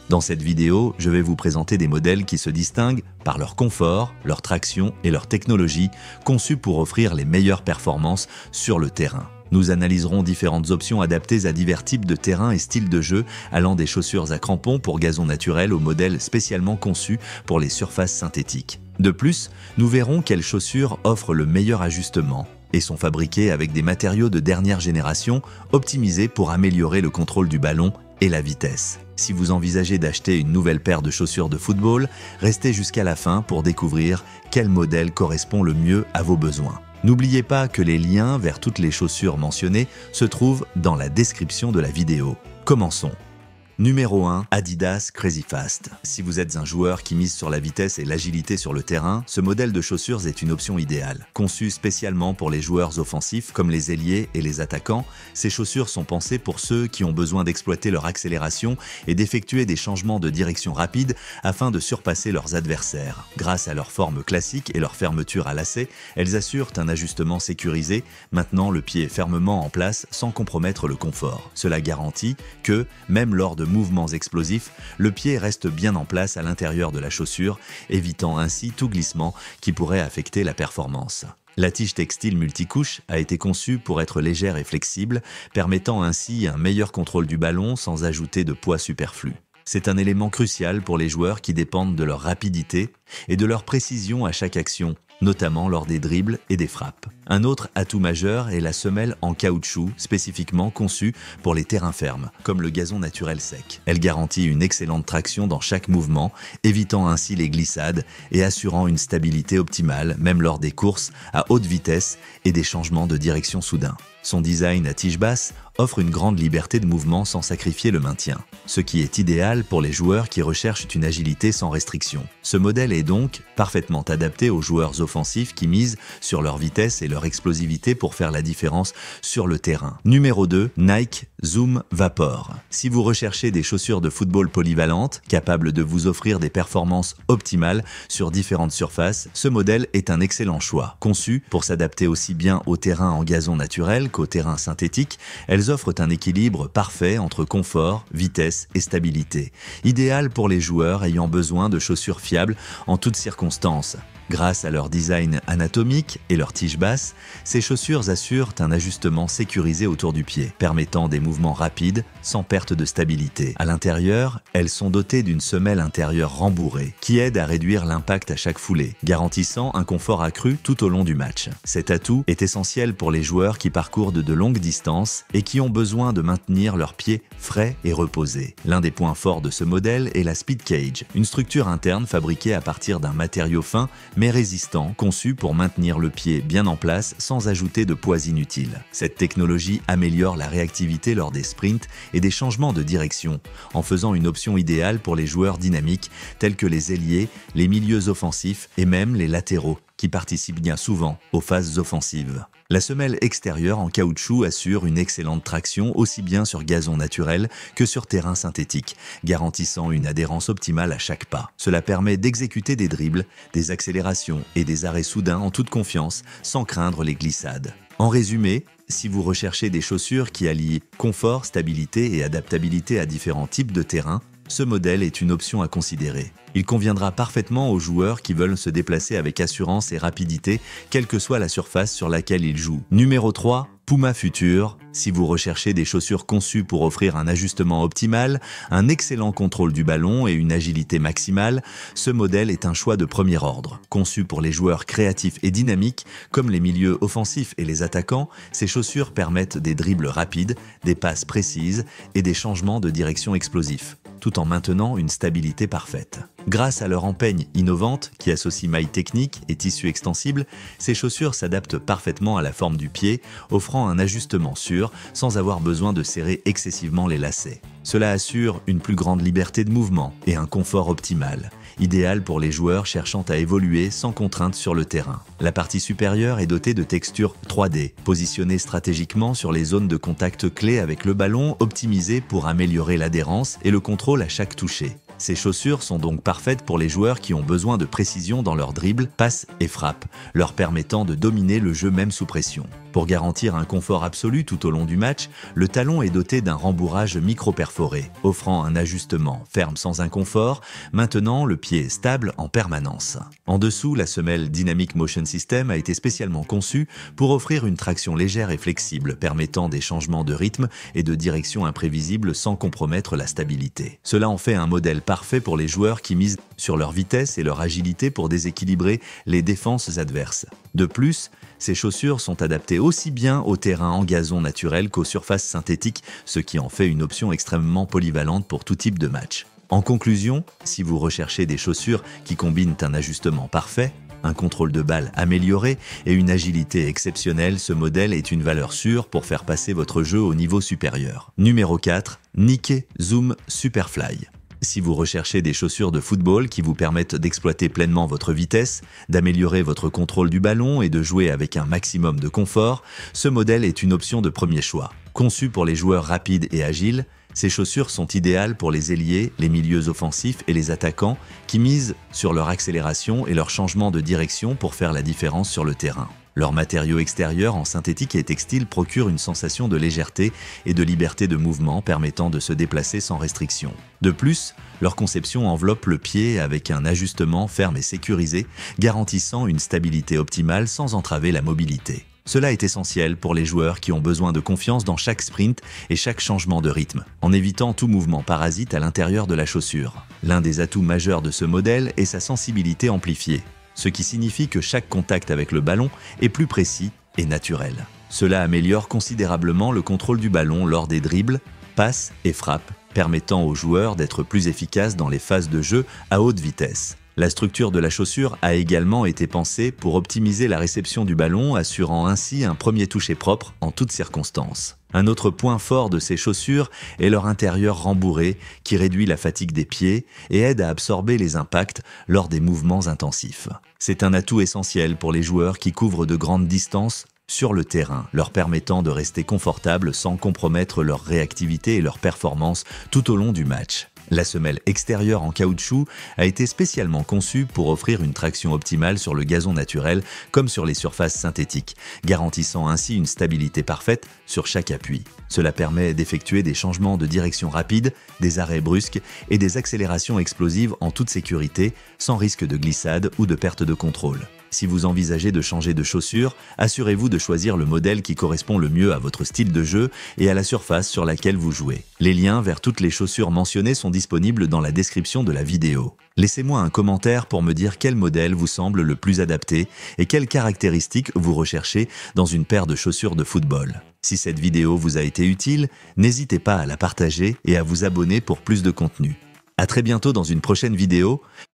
Dans cette vidéo, je vais vous présenter des modèles qui se distinguent par leur confort, leur traction et leur technologie, conçus pour offrir les meilleures performances sur le terrain. Nous analyserons différentes options adaptées à divers types de terrains et styles de jeu, allant des chaussures à crampons pour gazon naturel aux modèles spécialement conçus pour les surfaces synthétiques. De plus, nous verrons quelles chaussures offrent le meilleur ajustement et sont fabriquées avec des matériaux de dernière génération optimisés pour améliorer le contrôle du ballon et la vitesse. Si vous envisagez d'acheter une nouvelle paire de chaussures de football, restez jusqu'à la fin pour découvrir quel modèle correspond le mieux à vos besoins. N'oubliez pas que les liens vers toutes les chaussures mentionnées se trouvent dans la description de la vidéo. Commençons. Numéro 1, Adidas Crazy Fast. Si vous êtes un joueur qui mise sur la vitesse et l'agilité sur le terrain, ce modèle de chaussures est une option idéale. Conçu spécialement pour les joueurs offensifs comme les ailiers et les attaquants, ces chaussures sont pensées pour ceux qui ont besoin d'exploiter leur accélération et d'effectuer des changements de direction rapides afin de surpasser leurs adversaires. Grâce à leur forme classique et leur fermeture à lacets, elles assurent un ajustement sécurisé, maintenant le pied fermement en place sans compromettre le confort. Cela garantit que, même lors de mouvements explosifs, le pied reste bien en place à l'intérieur de la chaussure, évitant ainsi tout glissement qui pourrait affecter la performance. La tige textile multicouche a été conçue pour être légère et flexible, permettant ainsi un meilleur contrôle du ballon sans ajouter de poids superflu. C'est un élément crucial pour les joueurs qui dépendent de leur rapidité et de leur précision à chaque action, notamment lors des dribbles et des frappes. Un autre atout majeur est la semelle en caoutchouc spécifiquement conçue pour les terrains fermes, comme le gazon naturel sec. Elle garantit une excellente traction dans chaque mouvement, évitant ainsi les glissades et assurant une stabilité optimale même lors des courses à haute vitesse et des changements de direction soudains. Son design à tige basse offre une grande liberté de mouvement sans sacrifier le maintien, ce qui est idéal pour les joueurs qui recherchent une agilité sans restriction. Ce modèle est donc parfaitement adapté aux joueurs offensifs qui misent sur leur vitesse et leur explosivité pour faire la différence sur le terrain. Numéro 2, Nike Zoom Vapor. Si vous recherchez des chaussures de football polyvalentes, capables de vous offrir des performances optimales sur différentes surfaces, ce modèle est un excellent choix. Conçu pour s'adapter aussi bien au terrain en gazon naturel qu'au terrain synthétique, elles offrent un équilibre parfait entre confort, vitesse et stabilité, idéal pour les joueurs ayant besoin de chaussures fiables en toutes circonstances. Grâce à leur design anatomique et leur tige basse, ces chaussures assurent un ajustement sécurisé autour du pied, permettant des mouvements rapides sans perte de stabilité. À l'intérieur, elles sont dotées d'une semelle intérieure rembourrée qui aide à réduire l'impact à chaque foulée, garantissant un confort accru tout au long du match. Cet atout est essentiel pour les joueurs qui parcourent de longues distances et qui ont besoin de maintenir leurs pieds frais et reposés. L'un des points forts de ce modèle est la Speed Cage, une structure interne fabriquée à partir d'un matériau fin mais résistant, conçu pour maintenir le pied bien en place sans ajouter de poids inutiles. Cette technologie améliore la réactivité lors des sprints et des changements de direction, en faisant une option idéale pour les joueurs dynamiques tels que les ailiers, les milieux offensifs et même les latéraux, qui participent bien souvent aux phases offensives. La semelle extérieure en caoutchouc assure une excellente traction aussi bien sur gazon naturel que sur terrain synthétique, garantissant une adhérence optimale à chaque pas. Cela permet d'exécuter des dribbles, des accélérations et des arrêts soudains en toute confiance, sans craindre les glissades. En résumé, si vous recherchez des chaussures qui allient confort, stabilité et adaptabilité à différents types de terrains, ce modèle est une option à considérer. Il conviendra parfaitement aux joueurs qui veulent se déplacer avec assurance et rapidité, quelle que soit la surface sur laquelle ils jouent. Numéro 3, Puma Future. Si vous recherchez des chaussures conçues pour offrir un ajustement optimal, un excellent contrôle du ballon et une agilité maximale, ce modèle est un choix de premier ordre. Conçu pour les joueurs créatifs et dynamiques, comme les milieux offensifs et les attaquants, ces chaussures permettent des dribbles rapides, des passes précises et des changements de direction explosifs, tout en maintenant une stabilité parfaite. Grâce à leur empeigne innovante qui associe mailles techniques et tissus extensibles, ces chaussures s'adaptent parfaitement à la forme du pied, offrant un ajustement sûr sans avoir besoin de serrer excessivement les lacets. Cela assure une plus grande liberté de mouvement et un confort optimal, idéal pour les joueurs cherchant à évoluer sans contrainte sur le terrain. La partie supérieure est dotée de textures 3D, positionnées stratégiquement sur les zones de contact clés avec le ballon, optimisées pour améliorer l'adhérence et le contrôle à chaque toucher. Ces chaussures sont donc parfaites pour les joueurs qui ont besoin de précision dans leurs dribbles, passes et frappes, leur permettant de dominer le jeu même sous pression. Pour garantir un confort absolu tout au long du match, le talon est doté d'un rembourrage micro-perforé, offrant un ajustement ferme sans inconfort, maintenant le pied est stable en permanence. En dessous, la semelle Dynamic Motion System a été spécialement conçue pour offrir une traction légère et flexible, permettant des changements de rythme et de direction imprévisibles sans compromettre la stabilité. Cela en fait un modèle parfait pour les joueurs qui misent sur leur vitesse et leur agilité pour déséquilibrer les défenses adverses. De plus, ces chaussures sont adaptées aussi bien au terrain en gazon naturel qu'aux surfaces synthétiques, ce qui en fait une option extrêmement polyvalente pour tout type de match. En conclusion, si vous recherchez des chaussures qui combinent un ajustement parfait, un contrôle de balle amélioré et une agilité exceptionnelle, ce modèle est une valeur sûre pour faire passer votre jeu au niveau supérieur. Numéro 4. Nike Zoom Superfly. Si vous recherchez des chaussures de football qui vous permettent d'exploiter pleinement votre vitesse, d'améliorer votre contrôle du ballon et de jouer avec un maximum de confort, ce modèle est une option de premier choix. Conçu pour les joueurs rapides et agiles, ces chaussures sont idéales pour les ailiers, les milieux offensifs et les attaquants qui misent sur leur accélération et leur changement de direction pour faire la différence sur le terrain. Leur matériau extérieur en synthétique et textile procure une sensation de légèreté et de liberté de mouvement permettant de se déplacer sans restriction. De plus, leur conception enveloppe le pied avec un ajustement ferme et sécurisé, garantissant une stabilité optimale sans entraver la mobilité. Cela est essentiel pour les joueurs qui ont besoin de confiance dans chaque sprint et chaque changement de rythme, en évitant tout mouvement parasite à l'intérieur de la chaussure. L'un des atouts majeurs de ce modèle est sa sensibilité amplifiée, ce qui signifie que chaque contact avec le ballon est plus précis et naturel. Cela améliore considérablement le contrôle du ballon lors des dribbles, passes et frappes, permettant aux joueurs d'être plus efficaces dans les phases de jeu à haute vitesse. La structure de la chaussure a également été pensée pour optimiser la réception du ballon, assurant ainsi un premier toucher propre en toutes circonstances. Un autre point fort de ces chaussures est leur intérieur rembourré qui réduit la fatigue des pieds et aide à absorber les impacts lors des mouvements intensifs. C'est un atout essentiel pour les joueurs qui couvrent de grandes distances sur le terrain, leur permettant de rester confortables sans compromettre leur réactivité et leur performance tout au long du match. La semelle extérieure en caoutchouc a été spécialement conçue pour offrir une traction optimale sur le gazon naturel comme sur les surfaces synthétiques, garantissant ainsi une stabilité parfaite sur chaque appui. Cela permet d'effectuer des changements de direction rapides, des arrêts brusques et des accélérations explosives en toute sécurité, sans risque de glissade ou de perte de contrôle. Si vous envisagez de changer de chaussure, assurez-vous de choisir le modèle qui correspond le mieux à votre style de jeu et à la surface sur laquelle vous jouez. Les liens vers toutes les chaussures mentionnées sont disponibles dans la description de la vidéo. Laissez-moi un commentaire pour me dire quel modèle vous semble le plus adapté et quelles caractéristiques vous recherchez dans une paire de chaussures de football. Si cette vidéo vous a été utile, n'hésitez pas à la partager et à vous abonner pour plus de contenu. À très bientôt dans une prochaine vidéo.